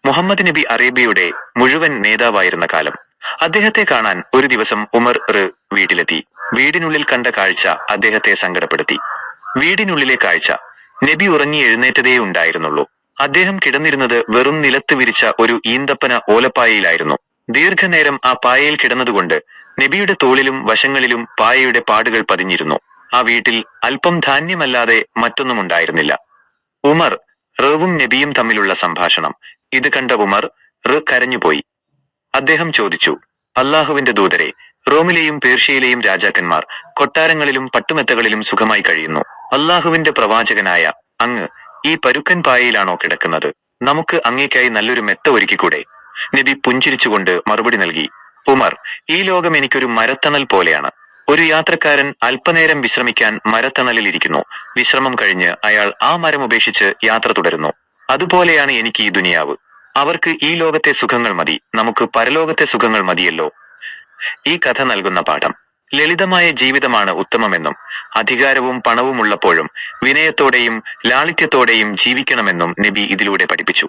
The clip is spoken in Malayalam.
മുഹമ്മദ് നബി അറേബ്യയുടെ മുഴുവൻ നേതാവായിരുന്ന കാലം. അദ്ദേഹത്തെ കാണാൻ ഒരു ദിവസം ഉമർ വീട്ടിലെത്തി. വീടിനുള്ളിൽ കണ്ട കാഴ്ച അദ്ദേഹത്തെ സങ്കടപ്പെടുത്തി. വീടിനുള്ളിലെ കാഴ്ച. നബി ഉറങ്ങി എഴുന്നേറ്റതേ ഉണ്ടായിരുന്നുള്ളൂ. അദ്ദേഹം കിടന്നിരുന്നത് വെറും നിലത്ത് വിരിച്ച ഒരു ഈന്തപ്പന ഓലപ്പായയിലായിരുന്നു. ദീർഘനേരം ആ പായയിൽ കിടന്നതുകൊണ്ട് നബിയുടെ തോളിലും വശങ്ങളിലും പായയുടെ പാടുകൾ പതിഞ്ഞിരുന്നു. ആ വീട്ടിൽ അല്പം ധാന്യമല്ലാതെ മറ്റൊന്നും ഉണ്ടായിരുന്നില്ല. ഉമർ റും നബിയും തമ്മിലുള്ള സംഭാഷണം. ഇത് കണ്ട ഉമർ കരഞ്ഞുപോയി. അദ്ദേഹം ചോദിച്ചു, അല്ലാഹുവിന്റെ ദൂതരെ, റോമിലെയും പേർഷ്യയിലെയും രാജാക്കന്മാർ കൊട്ടാരങ്ങളിലും പട്ടുമെത്തകളിലും സുഖമായി കഴിയുന്നു. അല്ലാഹുവിന്റെ പ്രവാചകനായ അങ്ങ് ഈ പരുക്കൻ പായയിലാണോ കിടക്കുന്നത്? നമുക്ക് അങ്ങേക്കായി നല്ലൊരു മെത്ത ഒരുക്കിക്കൂടെ? നബി പുഞ്ചിരിച്ചുകൊണ്ട് മറുപടി നൽകി, ഉമർ, ഈ ലോകം എനിക്കൊരു മരത്തണൽ പോലെയാണ്. ഒരു യാത്രക്കാരൻ അല്പനേരം വിശ്രമിക്കാൻ മരത്തണലിൽ ഇരിക്കുന്നു. വിശ്രമം കഴിഞ്ഞ് അയാൾ ആ മരം ഉപേക്ഷിച്ച് യാത്ര തുടരുന്നു. അതുപോലെയാണ് എനിക്ക് ഈ ദുനിയാവ്. അവർക്ക് ഈ ലോകത്തെ സുഖങ്ങൾ മതി, നമുക്ക് പരലോകത്തെ സുഖങ്ങൾ മതിയല്ലോ. ഈ കഥ നൽകുന്ന പാഠം: ലളിതമായ ജീവിതമാണ് ഉത്തമമെന്നും അധികാരവും പണവും ഉള്ളപ്പോഴും വിനയത്തോടെയും ലാളിത്യത്തോടെയും ജീവിക്കണമെന്നും നബി ഇതിലൂടെ പഠിപ്പിച്ചു.